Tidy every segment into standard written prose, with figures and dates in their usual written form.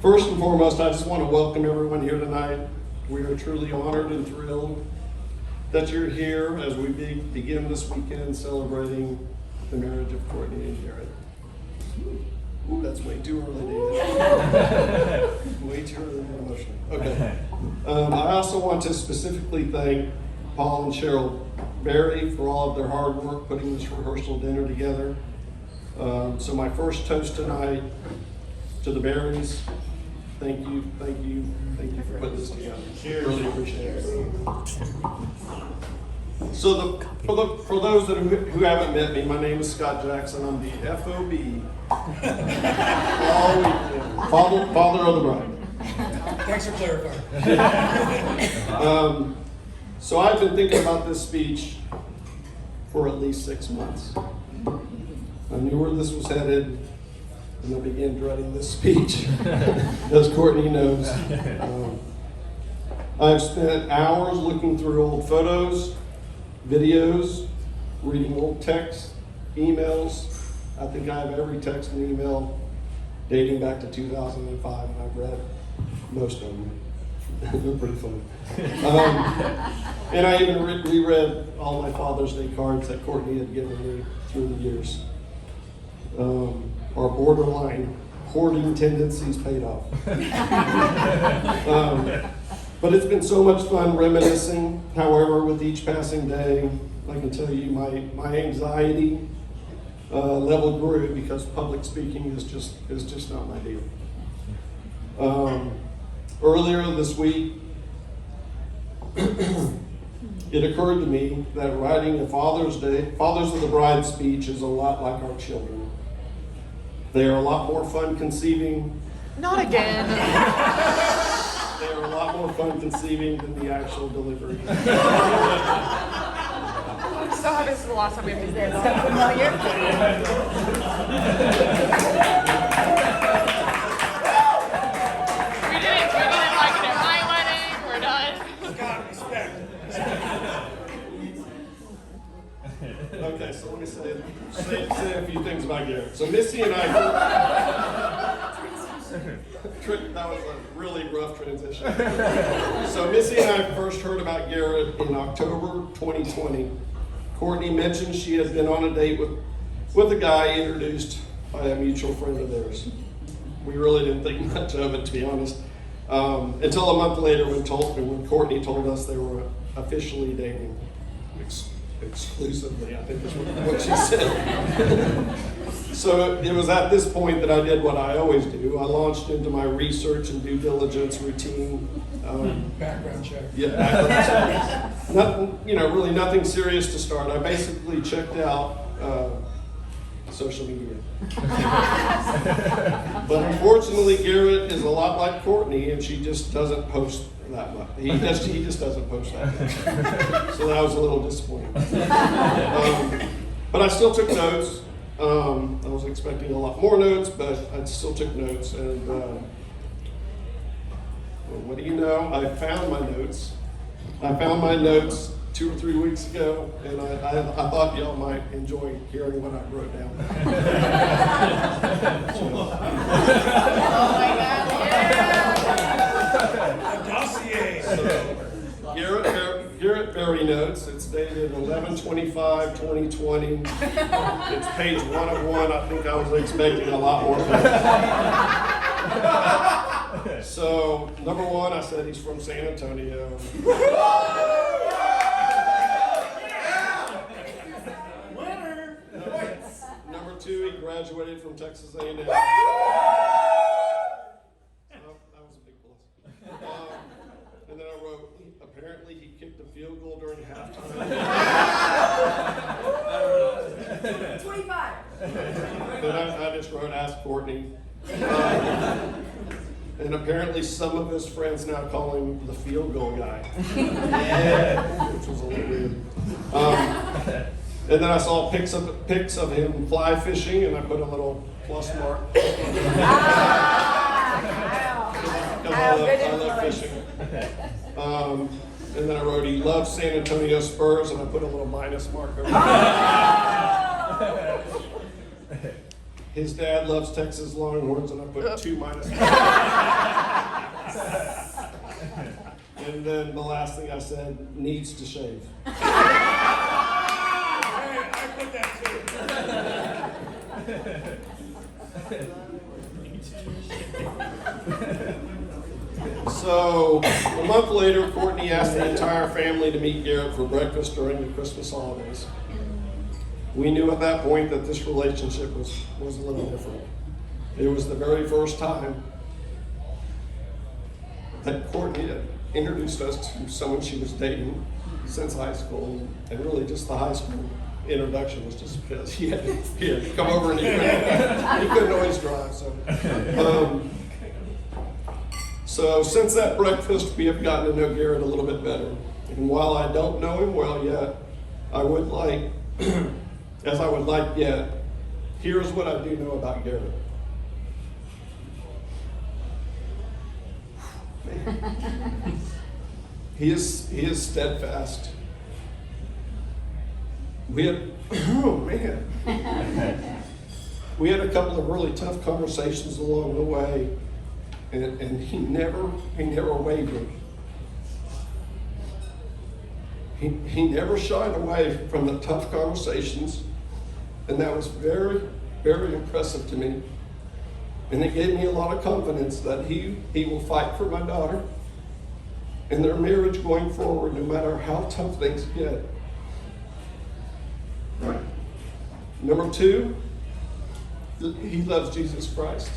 First and foremost, I just want to welcome everyone here tonight. We are truly honored and thrilled that you're here as we begin this weekend celebrating the marriage of Courtney and Garrett. Ooh, that's way too early, David. Way too early to get emotional. Okay. I also want to specifically thank Paul and Cheryl Berry for all of their hard work putting this rehearsal dinner together. So my first toast tonight to the Berries. Thank you for putting this together. Cheers. Really appreciate it. So for those who haven't met me, my name is Scott Jackson. I'm the FOB, father of the bride. Thanks for clarifying. So I've been thinking about this speech for at least 6 months. I knew where this was headed, and I began dreading this speech, as Courtney knows. I've spent hours looking through old photos, videos, reading old texts, emails. I think I have every text and email dating back to 2005, and I've read most of them. They're pretty funny. And I even reread all my Father's Day cards that Courtney had given me through the years. Our borderline hoarding tendencies paid off. But it's been so much fun reminiscing. However, with each passing day, I can tell you my anxiety level grew because public speaking is just not my deal. Earlier this week, it occurred to me that writing a Fathers of the Bride speech is a lot like our children. They are a lot more fun conceiving. Not again. They are a lot more fun conceiving than the actual delivery. So this is the last time we have to say that. Familiar? We didn't like it at my wedding. We're done. God, respect. Okay, so let me say a few things about Garrett. So Missy and I, that was a really rough transition. So Missy and I first heard about Garrett in October 2020. Courtney mentioned she had been on a date with a guy introduced by a mutual friend of theirs. We really didn't think much of it, to be honest, until a month later when Courtney told us they were officially dating. Exclusively, I think is what she said. So it was at this point that I did what I always do. I launched into my research and due diligence routine. Background check. Yeah, background check. Nothing, really nothing serious to start. I basically checked out social media. But unfortunately, Garrett is a lot like Courtney, and she just doesn't post that much. He just doesn't post that much. So that was a little disappointing. But I still took notes. I was expecting a lot more notes, but I still took notes. And well, what do you know? I found my notes. I found my notes 2 or 3 weeks ago, and I thought y'all might enjoy hearing what I wrote down. Oh my God! Dossier. So, Garrett Berry notes. It's dated 11/25/2020. It's page 1 of 1. I think I was expecting a lot more. So, number 1, I said he's from San Antonio. Number 2, he graduated from Texas A&M. That was a big plus. And then I wrote, apparently he kicked a field goal during halftime. 25. Then I just wrote, ask Courtney. And apparently some of his friends now call him the field goal guy. Yeah, which was a little weird. And then I saw pics of him fly fishing, and I put a little plus mark. Because I love fishing. And then I wrote, he loves San Antonio Spurs, and I put a little minus mark over there. His dad loves Texas Longhorns, and I put 2 minus marks. And then the last thing I said, needs to shave. Hey, I put that too. So a month later, Courtney asked the entire family to meet Garrett for breakfast during the Christmas holidays. We knew at that point that this relationship was a little different. It was the very first time that Courtney had introduced us to someone she was dating since high school, and really just the high school introduction was just because he had to come over and he couldn't always drive. So since that breakfast, we have gotten to know Garrett a little bit better. And while I don't know him well yet, I would like, as I would like yet, here's what I do know about Garrett. He is steadfast. We had we had a couple of really tough conversations along the way, and he never wavered. He never shied away from the tough conversations, and that was very, very impressive to me. And it gave me a lot of confidence that he will fight for my daughter and their marriage going forward, no matter how tough things get. Number two, he loves Jesus Christ.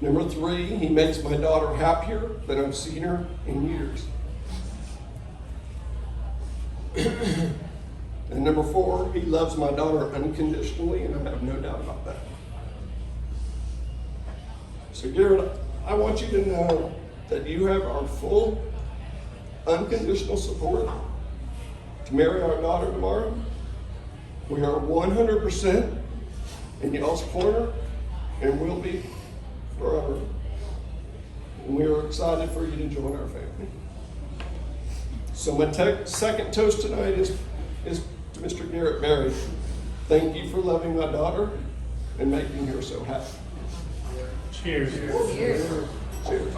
Number three, he makes my daughter happier than I've seen her in years. And number four, he loves my daughter unconditionally, and I have no doubt about that. So Garrett, I want you to know that you have our full, unconditional support to marry our daughter tomorrow. We are 100% in y'all's corner, and will be forever. And we are excited for you to join our family. So my second toast tonight is to Mr. Garrett Berry. Thank you for loving my daughter and making her so happy. Cheers. Cheers. Cheers.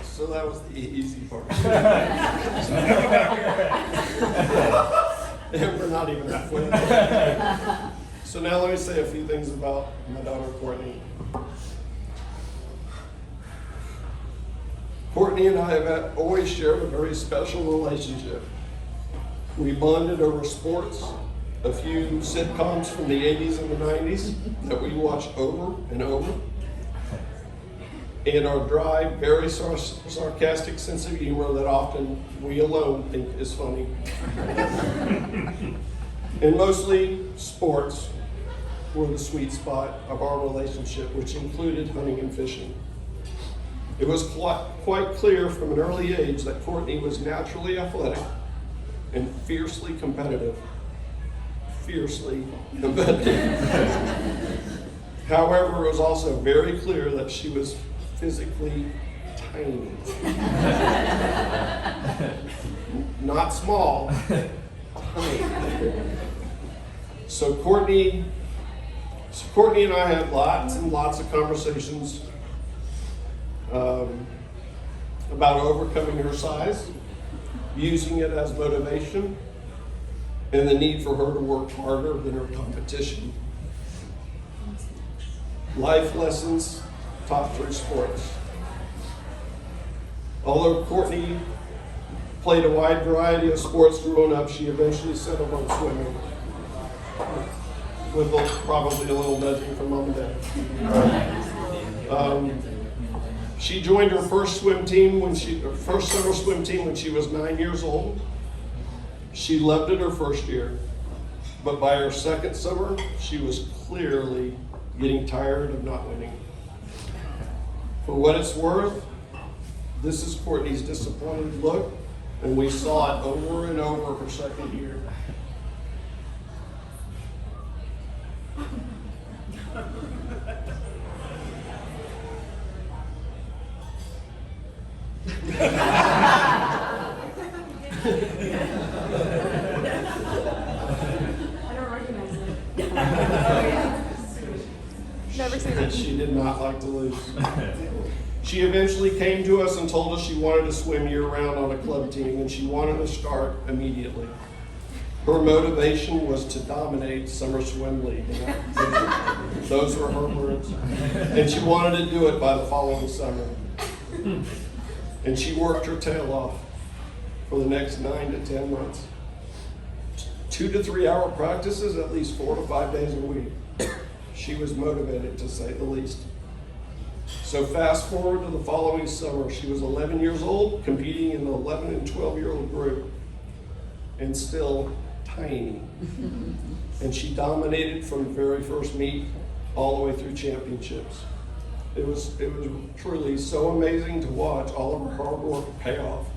So that was the easy part. And we're not even halfway. So now let me say a few things about my daughter, Courtney. Courtney and I have always shared a very special relationship. We bonded over sports, a few sitcoms from the 80s and the 90s that we watched over and over, and our dry, very sarcastic sense of humor that often we alone think is funny. And mostly sports were the sweet spot of our relationship, which included hunting and fishing. It was quite clear from an early age that Courtney was naturally athletic and fiercely competitive. Fiercely competitive. However, it was also very clear that she was physically tiny. Not small, tiny. So Courtney and I had lots and lots of conversations about overcoming her size, using it as motivation, and the need for her to work harder than her competition. Life lessons taught through sports. Although Courtney played a wide variety of sports growing up, she eventually settled on swimming, with probably a little nudging from mom and dad. She joined her first summer swim team when she was 9 years old. She loved it her first year, but by her second summer, she was clearly getting tired of not winning. For what it's worth, this is Courtney's disappointed look, and we saw it over and over her second year. and she did not like to lose. She eventually came to us and told us she wanted to swim year-round on a club team, and she wanted to start immediately. Her motivation was to dominate Summer Swim League. Those were her words. And she wanted to do it by the following summer. And she worked her tail off for the next 9 to 10 months. 2 to 3 hour practices at least 4 to 5 days a week. She was motivated, to say the least. So fast forward to the following summer. She was 11 years old, competing in the 11 and 12-year-old group, and still tiny. And she dominated from the very first meet all the way through championships. It was truly so amazing to watch all of her hard work pay off.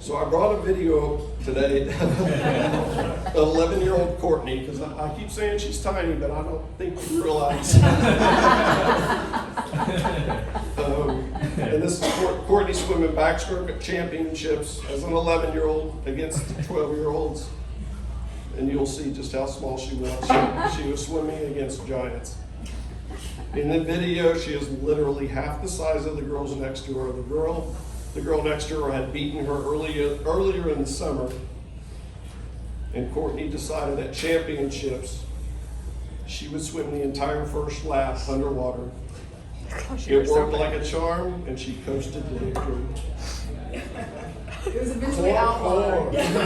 So I brought a video today of 11-year-old Courtney, because I keep saying she's tiny, but I don't think you realize. And this is Courtney swimming backstroke at championships as an 11-year-old against 12-year-olds. And you'll see just how small she was. She was swimming against giants. In the video, she is literally half the size of the girls next to her. The girl next to her had beaten her earlier in the summer. And Courtney decided at championships she would swim the entire first lap underwater. It worked like a charm, and she coasted to victory. It was eventually outlawed. They changed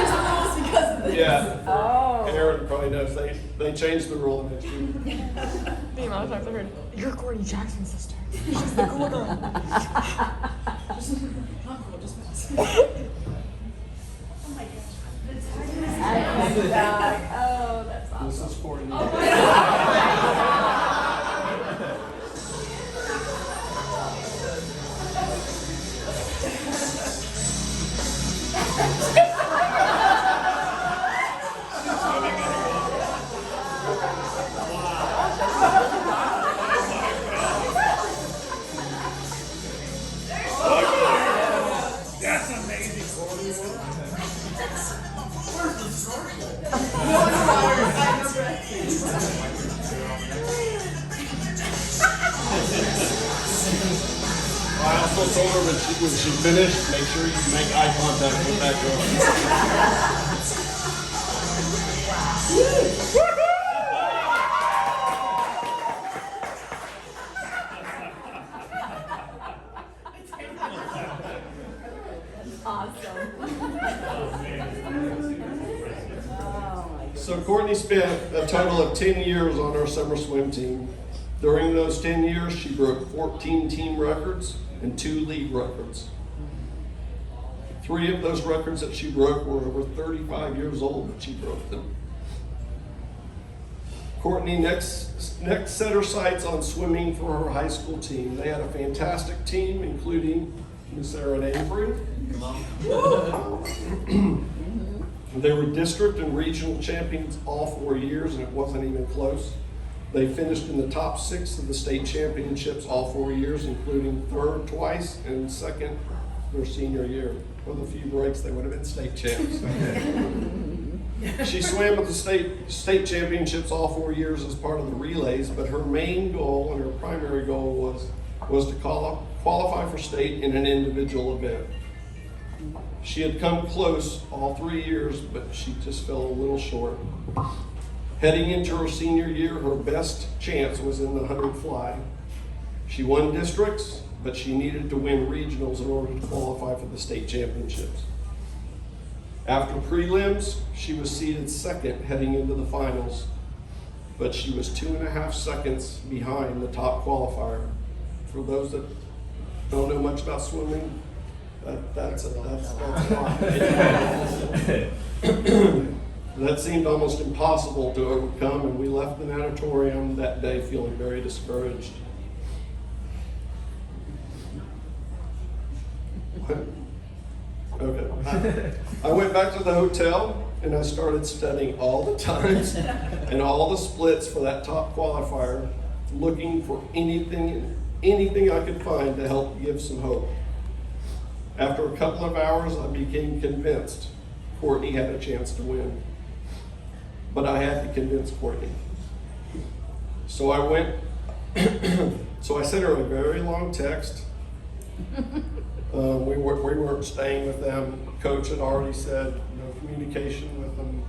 the rules because of this. Yeah. Oh. Garrett probably knows they changed the rule next year. The amount of times I've heard, you're Courtney Jackson's sister. She's the cool girl. Not cool, just pass. Oh my gosh. Oh, that's awesome. This is Courtney. Oh my God. That's amazing. I also told her when she finished, make sure you make eye contact with that girl. So Courtney spent a total of 10 years on our summer swim team. During those 10 years, she broke 14 team records and 2 league records. 3 of those records that she broke were over 35 years old when she broke them. Courtney next set her sights on swimming for her high school team. They had a fantastic team, including Miss Sarah Ainfrey. They were district and regional champions all 4 years, and it wasn't even close. They finished in the top 6 of the state championships all 4 years, including third twice and second their senior year. With a few breaks, they would have been state champs. She swam at the state championships all 4 years as part of the relays, but her main goal and her primary goal was to qualify for state in an individual event. She had come close all 3 years, but she just fell a little short. Heading into her senior year, her best chance was in the 100 fly. She won districts, but she needed to win regionals in order to qualify for the state championships. After prelims, she was seated second heading into the finals, but she was 2.5 seconds behind the top qualifier. For those that don't know much about swimming, that's a lot. That seemed almost impossible to overcome, and we left the natatorium that day feeling very discouraged. Okay. I went back to the hotel and I started studying all the times and all the splits for that top qualifier, looking for anything I could find to help give some hope. After a couple of hours, I became convinced Courtney had a chance to win. But I had to convince Courtney. So I went, so I sent her a very long text. We weren't staying with them. Coach had already said no communication with them.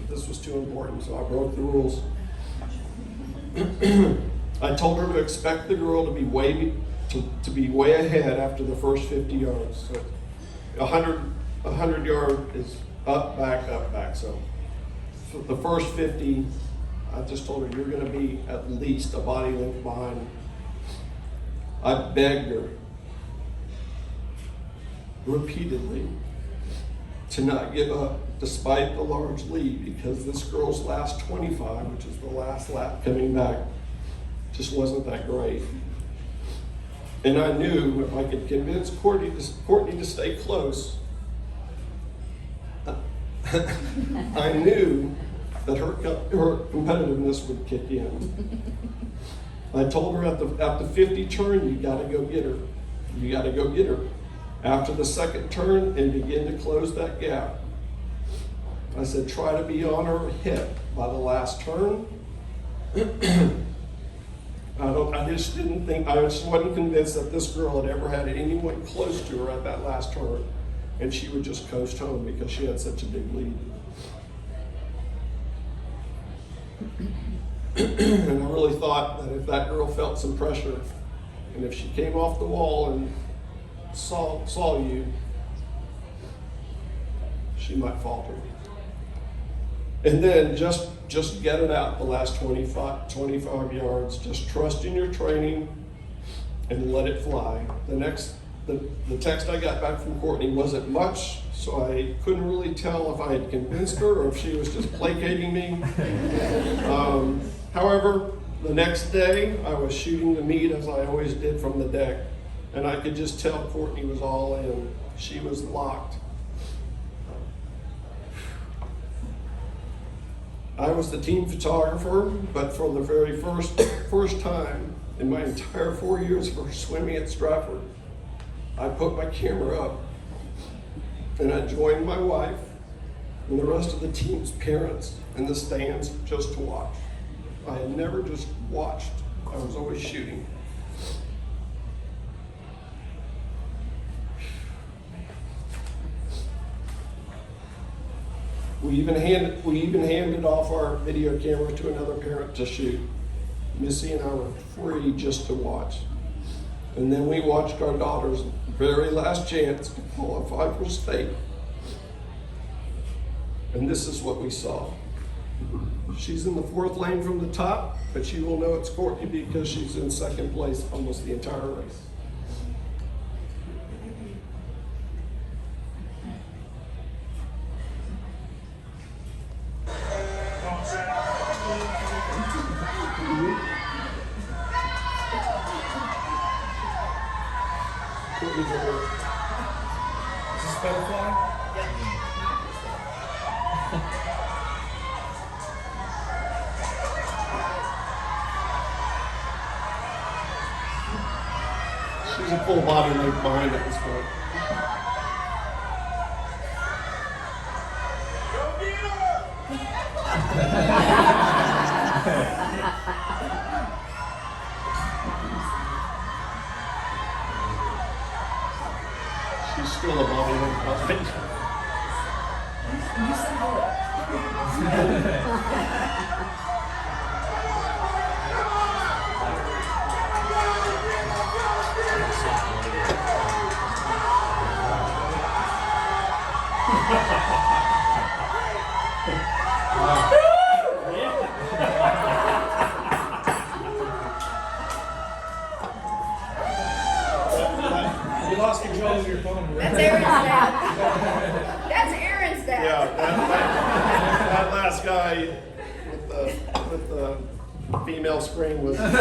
This was too important, so I broke the rules. I told her to expect the girl to be way ahead after the first 50 yards. So 100 yard is up, back. So for the first 50, I just told her you're going to be at least a body length behind. I begged her repeatedly to not give up despite the large lead, because this girl's last 25, which is the last lap coming back, just wasn't that great. And I knew if I could convince Courtney to stay close, I knew that her competitiveness would kick in. I told her at the 50 turn, you gotta go get her. You gotta go get her. After the second turn and begin to close that gap. I said, try to be on her hip by the last turn. I just wasn't convinced that this girl had ever had anyone close to her at that last turn, and she would just coast home because she had such a big lead. And I really thought that if that girl felt some pressure, and if she came off the wall and saw you, she might falter. And then just get it out the last 25 yards. Just trust in your training and let it fly. The text I got back from Courtney wasn't much, so I couldn't really tell if I had convinced her or if she was just placating me. However, the next day I was shooting the meat as I always did from the deck, and I could just tell Courtney was all in. She was locked. I was the team photographer, but for the very first time in my entire 4 years for swimming at Stratford, I put my camera up and I joined my wife and the rest of the team's parents in the stands just to watch. I had never just watched, I was always shooting. We even handed off our video camera to another parent to shoot. Missy and I were free just to watch. And then we watched our daughter's very last chance to qualify for state. And this is what we saw. She's in the 4th lane from the top, but she will know it's Courtney because she's in 2nd place almost the entire race. Courtney's over. Is this butterfly? She's a full body length behind at this point. She's still a body length behind. You said You lost control of your phone. That's Aaron's dad. That's Aaron's dad. Yeah, that last guy with the female screen was. Probably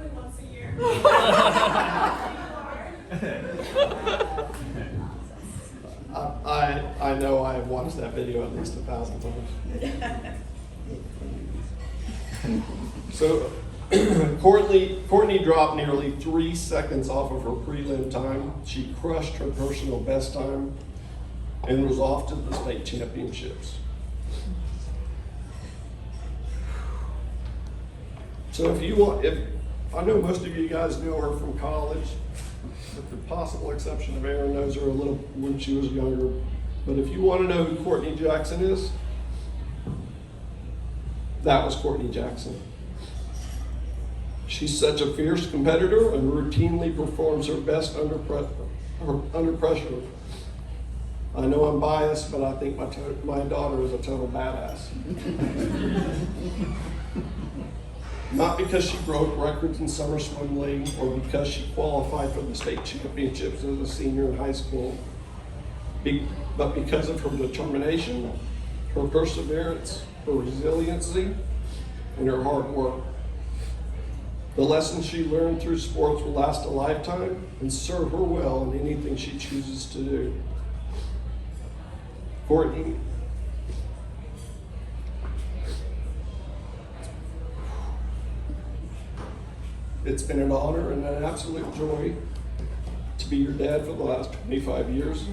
once a year. I know I have watched that video at least 1,000 times. So Courtney dropped nearly 3 seconds off of her prelim time. She crushed her personal best time and was off to the state championships. So if you want, I know most of you guys know her from college, with the possible exception of Aaron knows her a little when she was younger. But if you want to know who Courtney Jackson is, that was Courtney Jackson. She's such a fierce competitor and routinely performs her best under pressure. I know I'm biased, but I think my daughter is a total badass. Not because she broke records in summer swim league or because she qualified for the state championships as a senior in high school, but because of her determination, her perseverance, her resiliency, and her hard work. The lessons she learned through sports will last a lifetime and serve her well in anything she chooses to do. Courtney, it's been an honor and an absolute joy to be your dad for the last 25 years.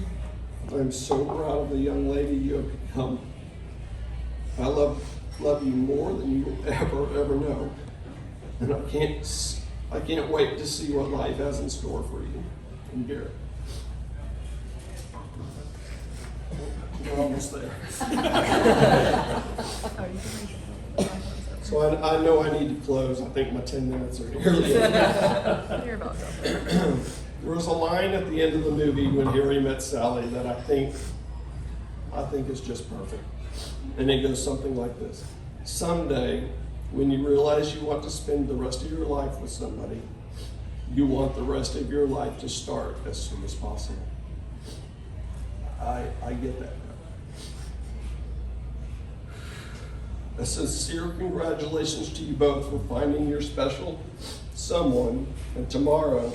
I'm so proud of the young lady you have become. I love you more than you will ever know. And I can't wait to see what life has in store for you and Garrett. We're almost there. So I know I need to close. I think my 10 minutes are nearly up. You're about to. There was a line at the end of the movie when Harry met Sally that I think is just perfect. And it goes something like this. Someday, when you realize you want to spend the rest of your life with somebody, you want the rest of your life to start as soon as possible. I get that. A sincere congratulations to you both for finding your special someone, and tomorrow,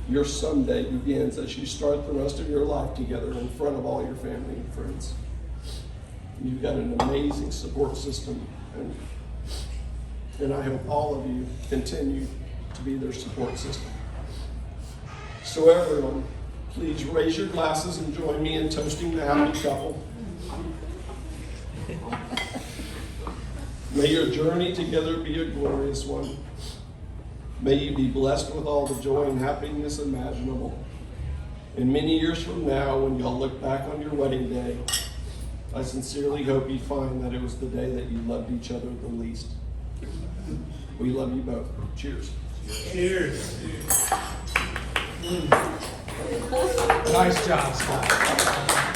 your someday begins as you start the rest of your life together in front of all your family and friends. You've got an amazing support system, and I hope all of you continue to be their support system. So everyone, please raise your glasses and join me in toasting the happy couple. May your journey together be a glorious one. May you be blessed with all the joy and happiness imaginable. And many years from now, when y'all look back on your wedding day, I sincerely hope you find that it was the day that you loved each other the least. We love you both. Cheers. Cheers. Nice job, Scott.